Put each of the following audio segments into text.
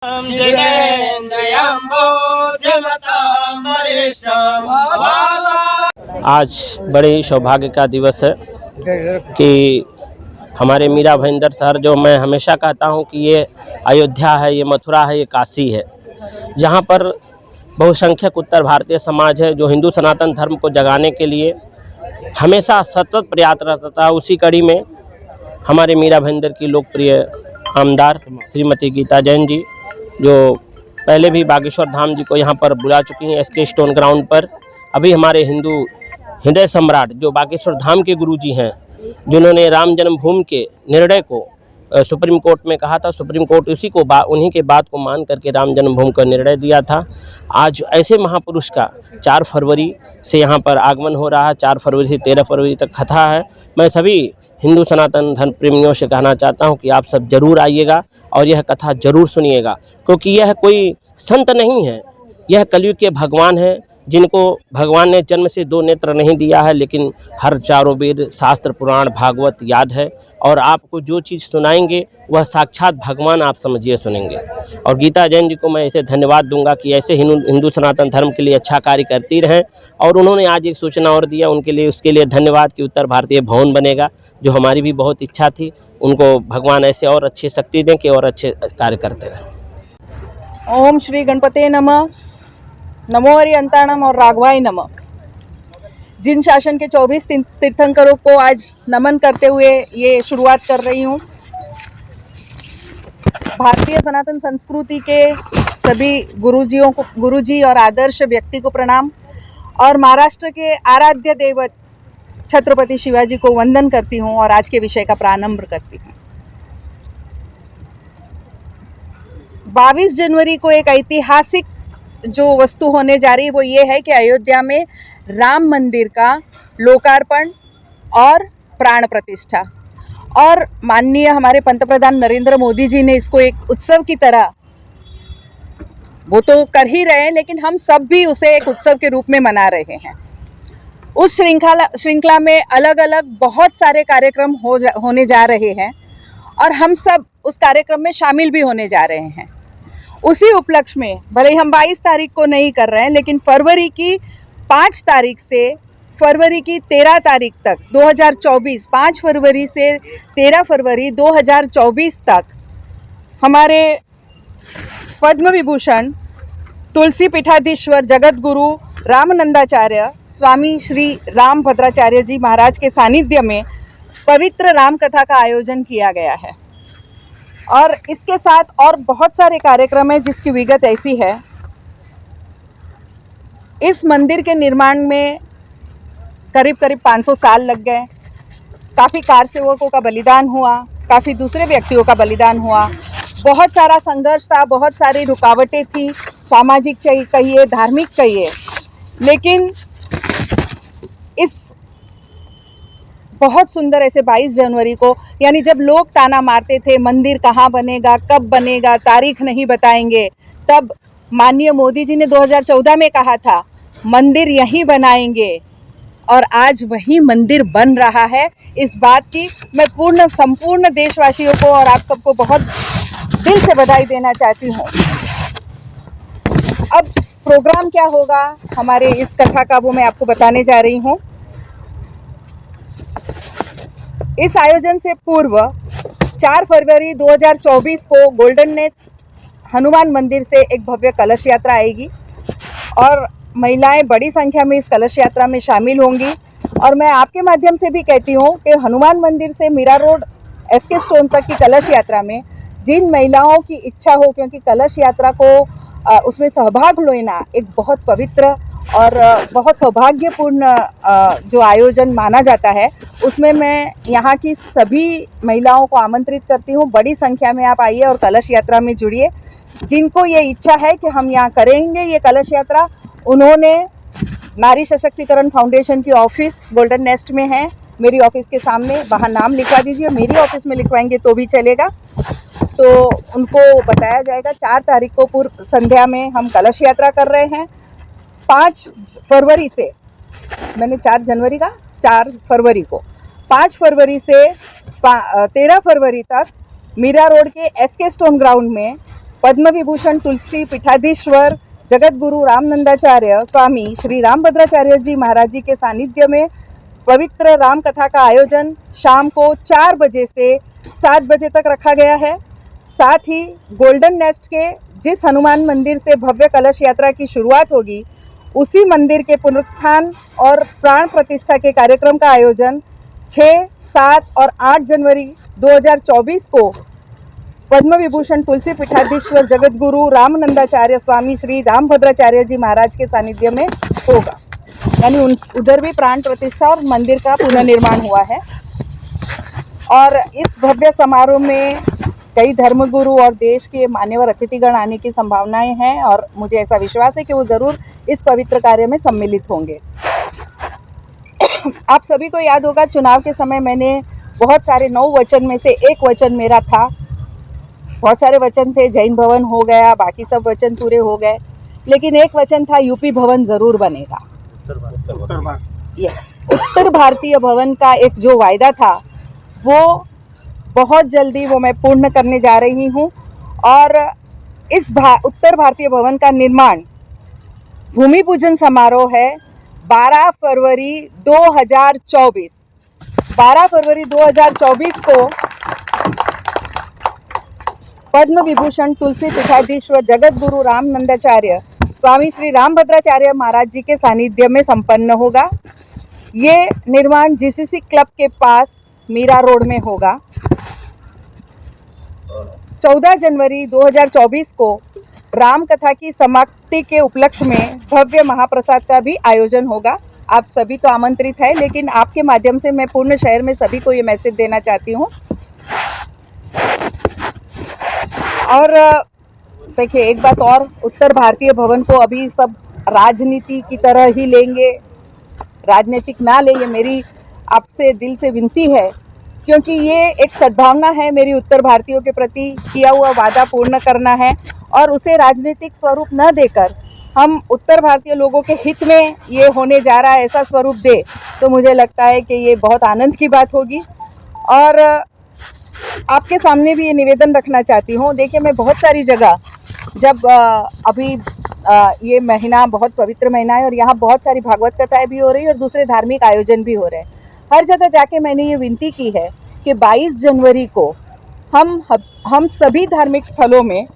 आज बड़े सौभाग्य का दिवस है कि हमारे मीरा भाईंदर शहर, जो मैं हमेशा कहता हूं कि ये अयोध्या है, ये मथुरा है, ये काशी है, जहां पर बहुसंख्यक उत्तर भारतीय समाज है जो हिंदू सनातन धर्म को जगाने के लिए हमेशा सतत प्रयासरत रहता है। उसी कड़ी में हमारे मीरा भाईंदर की लोकप्रिय आमदार श्रीमती गीता जैन जी, जो पहले भी बागेश्वर धाम जी को यहाँ पर बुला चुकी हैं एसके स्टोन ग्राउंड पर। अभी हमारे हिंदू हृदय सम्राट जो बागेश्वर धाम के गुरुजी हैं, जिन्होंने राम जन्मभूमि के निर्णय को सुप्रीम कोर्ट में कहा था, सुप्रीम कोर्ट उन्हीं के बात को मान करके राम जन्मभूमि का निर्णय दिया था। आज ऐसे महापुरुष का 4 फरवरी से यहाँ पर आगमन हो रहा है। 4 फरवरी से 13 फरवरी तक कथा है। मैं सभी हिंदू सनातन धर्म प्रेमियों से कहना चाहता हूँ कि आप सब जरूर आइएगा और यह कथा जरूर सुनिएगा, क्योंकि यह कोई संत नहीं है, यह कलयुग के भगवान हैं, जिनको भगवान ने जन्म से 2 नेत्र नहीं दिया है, लेकिन हर चारों वेद शास्त्र पुराण भागवत याद है, और आपको जो चीज़ सुनाएंगे वह साक्षात भगवान आप समझिए सुनेंगे। और गीता जैन जी को मैं ऐसे धन्यवाद दूंगा कि ऐसे हिंदू सनातन धर्म के लिए अच्छा कार्य करती रहें। और उन्होंने आज एक सूचना और दिया, उसके लिए धन्यवाद कि उत्तर भारतीय भवन बनेगा, जो हमारी भी बहुत इच्छा थी। उनको भगवान ऐसे और अच्छी शक्ति दें कि और अच्छे कार्य करते रहें। ओम श्री गणपते नमः, नमो हरिहंताणम और राघवाय नमः। जिन शासन के 24 तीर्थंकरों को आज नमन करते हुए ये शुरुआत कर रही हूँ। भारतीय सनातन संस्कृति के सभी गुरुजी और आदर्श व्यक्ति को प्रणाम, और महाराष्ट्र के आराध्य देवत छत्रपति शिवाजी को वंदन करती हूँ और आज के विषय का प्रारंभ करती हूँ। 22 जनवरी को एक ऐतिहासिक जो वस्तु होने जा रही है वो ये है कि अयोध्या में राम मंदिर का लोकार्पण और प्राण प्रतिष्ठा, और माननीय हमारे पंतप्रधान नरेंद्र मोदी जी ने इसको एक उत्सव की तरह, वो तो कर ही रहे हैं, लेकिन हम सब भी उसे एक उत्सव के रूप में मना रहे हैं। उस श्रृंखला में अलग अलग बहुत सारे कार्यक्रम होने जा रहे हैं और हम सब उस कार्यक्रम में शामिल भी होने जा रहे हैं। उसी उपलक्ष्य में भले ही हम 22 तारीख को नहीं कर रहे हैं, लेकिन फरवरी की 5 तारीख से फरवरी की 13 तारीख तक 2024, 5 फरवरी से 13 फरवरी 2024 तक हमारे पद्म विभूषण तुलसी पीठाधीश्वर जगत गुरु रामनंदाचार्य स्वामी श्री रामभद्राचार्य जी महाराज के सानिध्य में पवित्र राम कथा का आयोजन किया गया है। और इसके साथ और बहुत सारे कार्यक्रम हैं जिसकी विगत ऐसी है। इस मंदिर के निर्माण में करीब 500 साल लग गए। काफ़ी कार सेवकों का बलिदान हुआ, काफ़ी दूसरे व्यक्तियों का बलिदान हुआ, बहुत सारा संघर्ष था, बहुत सारी रुकावटें थी, सामाजिक कहिए, धार्मिक कहिए, लेकिन इस बहुत सुंदर ऐसे 22 जनवरी को, यानी जब लोग ताना मारते थे मंदिर कहाँ बनेगा, कब बनेगा, तारीख नहीं बताएंगे, तब माननीय मोदी जी ने 2014 में कहा था मंदिर यहीं बनाएंगे, और आज वही मंदिर बन रहा है। इस बात की मैं संपूर्ण देशवासियों को और आप सबको बहुत दिल से बधाई देना चाहती हूँ। अब प्रोग्राम क्या होगा हमारे इस कथा का, वो मैं आपको बताने जा रही हूँ। इस आयोजन से पूर्व 4 फरवरी 2024 को गोल्डन नेस्ट हनुमान मंदिर से एक भव्य कलश यात्रा आएगी और महिलाएं बड़ी संख्या में इस कलश यात्रा में शामिल होंगी। और मैं आपके माध्यम से भी कहती हूँ कि हनुमान मंदिर से मीरा रोड एसके स्टोन तक की कलश यात्रा में जिन महिलाओं की इच्छा हो, क्योंकि कलश यात्रा को उसमें सहभाग लेना एक बहुत पवित्र और बहुत सौभाग्यपूर्ण जो आयोजन माना जाता है, उसमें मैं यहाँ की सभी महिलाओं को आमंत्रित करती हूँ। बड़ी संख्या में आप आइए और कलश यात्रा में जुड़िए। जिनको ये इच्छा है कि हम यहाँ करेंगे ये कलश यात्रा, उन्होंने नारी सशक्तिकरण फाउंडेशन की ऑफिस गोल्डन नेस्ट में है, मेरी ऑफिस के सामने, वहाँ नाम लिखवा दीजिए। मेरी ऑफिस में लिखवाएंगे तो भी चलेगा, तो उनको बताया जाएगा। 4 तारीख को पूर्व संध्या में हम कलश यात्रा कर रहे हैं। 5 फरवरी से, मैंने 4 जनवरी का 4 फरवरी को, 5 फरवरी से 13 फरवरी तक मीरा रोड के एसके स्टोन ग्राउंड में पद्म विभूषण तुलसी पीठाधीश्वर जगत गुरु रामनंदाचार्य स्वामी श्री रामभद्राचार्य जी महाराज जी के सानिध्य में पवित्र राम कथा का आयोजन शाम को 4 बजे से 7 बजे तक रखा गया है। साथ ही गोल्डन नेस्ट के जिस हनुमान मंदिर से भव्य कलश यात्रा की शुरुआत होगी, उसी मंदिर के पुनरुत्थान और प्राण प्रतिष्ठा के कार्यक्रम का आयोजन 6, 7 और 8 जनवरी 2024 को पद्म विभूषण तुलसी पीठाधीश्वर जगत गुरु रामनंदाचार्य स्वामी श्री रामभद्राचार्य जी महाराज के सानिध्य में होगा। यानी उधर भी प्राण प्रतिष्ठा और मंदिर का पुनर्निर्माण हुआ है। और इस भव्य समारोह में कई धर्मगुरु और देश के मान्यवर अतिथिगण आने की संभावनाएं हैं और मुझे ऐसा विश्वास है कि वो ज़रूर इस पवित्र कार्य में सम्मिलित होंगे। आप सभी को याद होगा, चुनाव के समय मैंने बहुत सारे 9 वचन में से एक वचन मेरा था। बहुत सारे वचन थे, जैन भवन हो गया, बाकी सब वचन पूरे हो गए, लेकिन एक वचन था यूपी भवन ज़रूर बनेगा। उत्तर भारतीय भवन का एक जो वायदा था वो बहुत जल्दी वो मैं पूर्ण करने जा रही हूँ। और इस उत्तर भारतीय भवन का निर्माण भूमि पूजन समारोह है 12 फरवरी 2024। 12 फरवरी 2024 को पद्म विभूषण तुलसी पीठाधीश्वर जगत गुरु रामनंदाचार्य स्वामी श्री रामभद्राचार्य महाराज जी के सानिध्य में संपन्न होगा। ये निर्माण जीसीसी क्लब के पास मीरा रोड में होगा। 14 जनवरी 2024 को राम कथा की समाप्ति के उपलक्ष्य में भव्य महाप्रसाद का भी आयोजन होगा। आप सभी तो आमंत्रित है, लेकिन आपके माध्यम से मैं पूर्ण शहर में सभी को ये मैसेज देना चाहती हूँ। और देखिए एक बात और, उत्तर भारतीय भवन को अभी सब राजनीति की तरह ही लेंगे, राजनीतिक ना ले, ये मेरी आपसे दिल से विनती है, क्योंकि ये एक सद्भावना है मेरी उत्तर भारतीयों के प्रति। किया हुआ वादा पूर्ण करना है और उसे राजनीतिक स्वरूप न देकर हम उत्तर भारतीय लोगों के हित में ये होने जा रहा है ऐसा स्वरूप दे, तो मुझे लगता है कि ये बहुत आनंद की बात होगी। और आपके सामने भी ये निवेदन रखना चाहती हूँ। देखिए मैं बहुत सारी जगह जब अभी ये महीना बहुत पवित्र महीना है और यहाँ बहुत सारी भागवत कथाएं भी हो रही है और दूसरे धार्मिक आयोजन भी हो रहे हैं। हर जगह जाके मैंने ये विनती की है कि 22 जनवरी को हम सभी धार्मिक स्थलों में,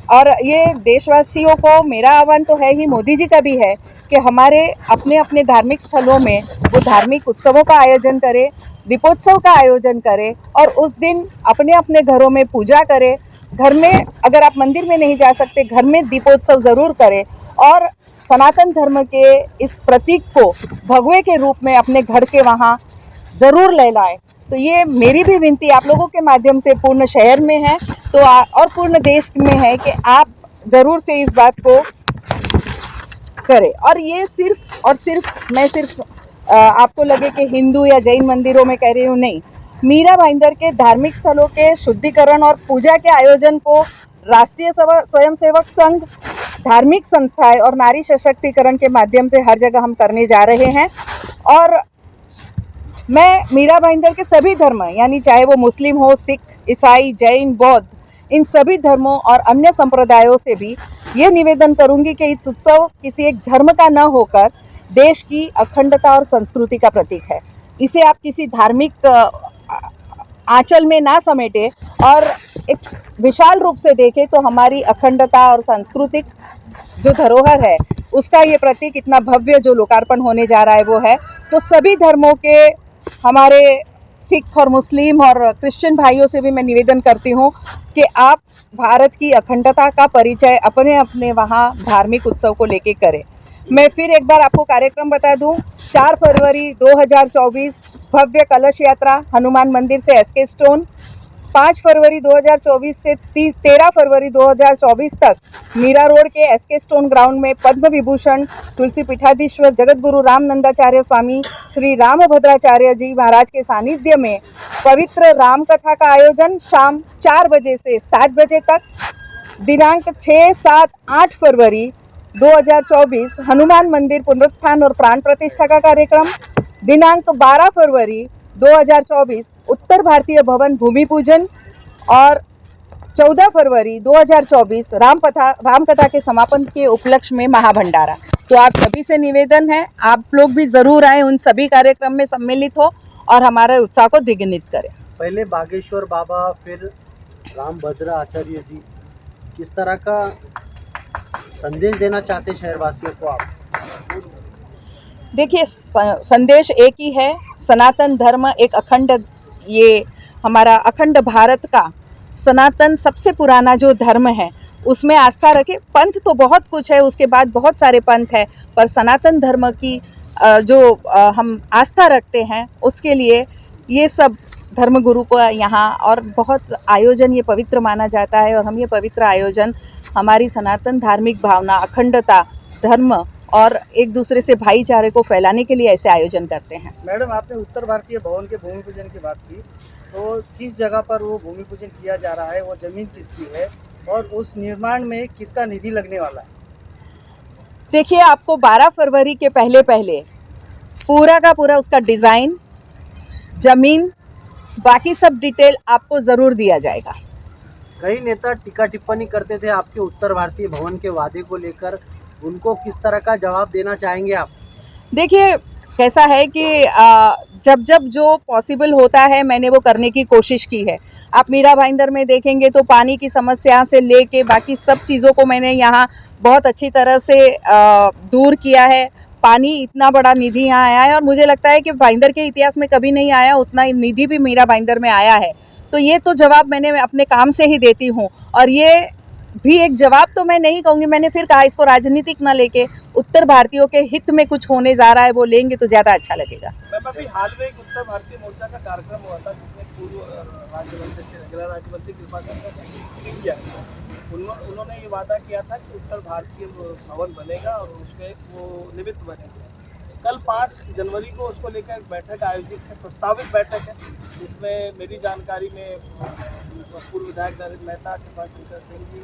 और ये देशवासियों को मेरा आह्वान तो है ही, मोदी जी का भी है, कि हमारे अपने अपने धार्मिक स्थलों में वो धार्मिक उत्सवों का आयोजन करें, दीपोत्सव का आयोजन करें और उस दिन अपने अपने घरों में पूजा करें। घर में अगर आप मंदिर में नहीं जा सकते, घर में दीपोत्सव ज़रूर करें और सनातन धर्म के इस प्रतीक को भगवे के रूप में अपने घर के वहाँ ज़रूर ले लाएं। तो ये मेरी भी विनती आप लोगों के माध्यम से पूर्ण शहर में है तो और पूर्ण देश में है कि आप ज़रूर से इस बात को करें। और ये सिर्फ आपको लगे कि हिंदू या जैन मंदिरों में कह रही हूँ, नहीं, मीरा भाईंदर के धार्मिक स्थलों के शुद्धिकरण और पूजा के आयोजन को राष्ट्रीय स्वयंसेवक संघ, धार्मिक संस्थाएं और नारी सशक्तिकरण के माध्यम से हर जगह हम करने जा रहे हैं। और मैं मीरा भाईंदर के सभी धर्म, यानी चाहे वो मुस्लिम हो, सिख, ईसाई, जैन, बौद्ध, इन सभी धर्मों और अन्य संप्रदायों से भी ये निवेदन करूंगी कि इस उत्सव किसी एक धर्म का न होकर देश की अखंडता और संस्कृति का प्रतीक है। इसे आप किसी धार्मिक आंचल में ना समेटे और एक विशाल रूप से देखें तो हमारी अखंडता और सांस्कृतिक जो धरोहर है उसका ये प्रतीक इतना भव्य जो लोकार्पण होने जा रहा है वो है। तो सभी धर्मों के हमारे सिख और मुस्लिम और क्रिश्चियन भाइयों से भी मैं निवेदन करती हूँ कि आप भारत की अखंडता का परिचय अपने अपने वहाँ धार्मिक उत्सव को लेके करें। मैं फिर एक बार आपको कार्यक्रम बता दूं, 4 फरवरी 2024 भव्य कलश यात्रा हनुमान मंदिर से एसके स्टोन, 5 फरवरी 2024 से 13 फरवरी 2024 तक मीरा रोड के एसके स्टोन ग्राउंड में पद्म विभूषण तुलसी पीठाधीश्वर जगत गुरु रामनंदाचार्य स्वामी श्री रामभद्राचार्य जी महाराज के सानिध्य में पवित्र राम कथा का आयोजन शाम 4 बजे से 7 बजे तक। दिनांक 6, 7, 8 फरवरी 2024 हनुमान मंदिर पुनरुत्थान और प्राण प्रतिष्ठा का कार्यक्रम। दिनांक 12 फरवरी 2024 उत्तर भारतीय भवन भूमि पूजन और 14 फरवरी 2024 रामकथा के समापन के उपलक्ष्य में महाभंडारा। तो आप सभी से निवेदन है, आप लोग भी ज़रूर आए, उन सभी कार्यक्रम में सम्मिलित हो और हमारे उत्साह को द्विगुणित करें। पहले बागेश्वर बाबा, फिर रामभद्र आचार्य जी, किस तरह का संदेश देना चाहते शहरवासियों को आप? देखिए, संदेश एक ही है, सनातन धर्म एक अखंड, ये हमारा अखंड भारत का सनातन सबसे पुराना जो धर्म है उसमें आस्था रखें। पंथ तो बहुत कुछ है, उसके बाद बहुत सारे पंथ है, पर सनातन धर्म की जो हम आस्था रखते हैं उसके लिए ये सब धर्मगुरु को यहाँ और बहुत आयोजन ये पवित्र माना जाता है। और हम ये पवित्र आयोजन हमारी सनातन धार्मिक भावना, अखंडता, धर्म और एक दूसरे से भाईचारे को फैलाने के लिए ऐसे आयोजन करते हैं। मैडम, आपने उत्तर भारतीय भवन के भूमि पूजन की बात की, तो किस जगह पर वो भूमि पूजन किया जा रहा है, वो जमीन किसकी है और उस निर्माण में किसका निधि लगने वाला है? देखिए, आपको 12 फरवरी के पहले पहले पूरा का पूरा उसका डिज़ाइन, ज़मीन, बाकी सब डिटेल आपको ज़रूर दिया जाएगा। कई नेता टीका टिप्पणी करते थे आपके उत्तर भारतीय भवन के वादे को लेकर, उनको किस तरह का जवाब देना चाहेंगे आप? देखिए, कैसा है कि जब जब जो पॉसिबल होता है मैंने वो करने की कोशिश की है। आप मीरा भाईंदर में देखेंगे तो पानी की समस्या से लेके बाकी सब चीज़ों को मैंने यहाँ बहुत अच्छी तरह से दूर किया है। पानी इतना बड़ा निधि यहाँ आया है और मुझे लगता है कि भाईंदर के इतिहास में कभी नहीं आया उतना निधि भी मीरा भाईंदर में आया है। तो ये तो जवाब मैंने अपने काम से ही देती हूँ। और ये भी एक जवाब तो मैं नहीं कहूँगी, मैंने फिर कहा इसको राजनीतिक ना लेके उत्तर भारतीयों के हित में कुछ होने जा रहा है वो लेंगे तो ज़्यादा अच्छा लगेगा। मैम, अभी हाल में एक उत्तर भारतीय मोर्चा का कार्यक्रम हुआ था जिसमें पूर्व गृह राज्य मंत्री कृपाशंकर सिंह किया। उन्होंने ये वादा किया था कि उत्तर भारतीय भवन बनेगा और उसमें वो निमित्त बनेगा। कल 5 जनवरी को उसको लेकर एक बैठक आयोजित है, प्रस्तावित बैठक है, जिसमें मेरी जानकारी में पूर्व विधायक नरेंद्र मेहता, कृपाशंकर सिंह जी,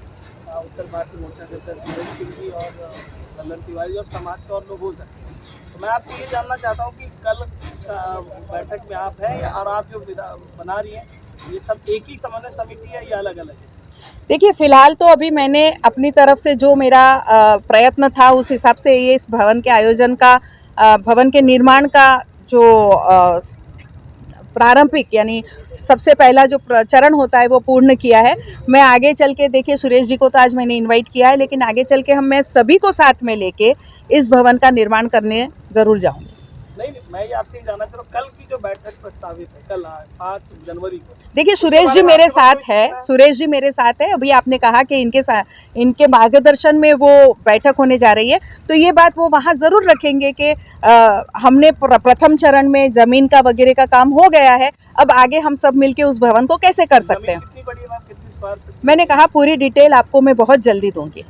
उत्तर भारतीय मोर्चा के अध्यक्ष सिंह जी और ललन तिवारी और समाज के और लोग हो सकते हैं। तो मैं आपसे ये जानना चाहता हूँ कि कल बैठक में आप हैं और आप जो बना रही हैं ये सब एक ही समन्वय समिति है या अलग अलग है? देखिए, फिलहाल तो अभी मैंने अपनी तरफ से जो मेरा प्रयत्न था उस हिसाब से ये इस भवन के आयोजन का, भवन के निर्माण का जो प्रारंभिक यानी सबसे पहला जो चरण होता है वो पूर्ण किया है। मैं आगे चल के, देखिए सुरेश जी को तो आज मैंने इनवाइट किया है, लेकिन आगे चल के मैं सभी को साथ में लेके इस भवन का निर्माण करने ज़रूर जाऊँगी। नहीं, मैं ये आपसे जानना चाह रहा हूँ कल की जो बैठक प्रस्तावित है कल 5 जनवरी को। देखिए, सुरेश जी मेरे साथ है। अभी आपने कहा कि इनके मार्गदर्शन में वो बैठक होने जा रही है, तो ये बात वो वहाँ ज़रूर रखेंगे कि हमने प्रथम चरण में ज़मीन का वगैरह का काम हो गया है, अब आगे हम सब मिलके उस भवन को कैसे कर सकते हैं। कितनी बड़ी है, कितनी स्क्वायर फीट? मैंने कहा पूरी डिटेल आपको मैं बहुत जल्दी दूंगी।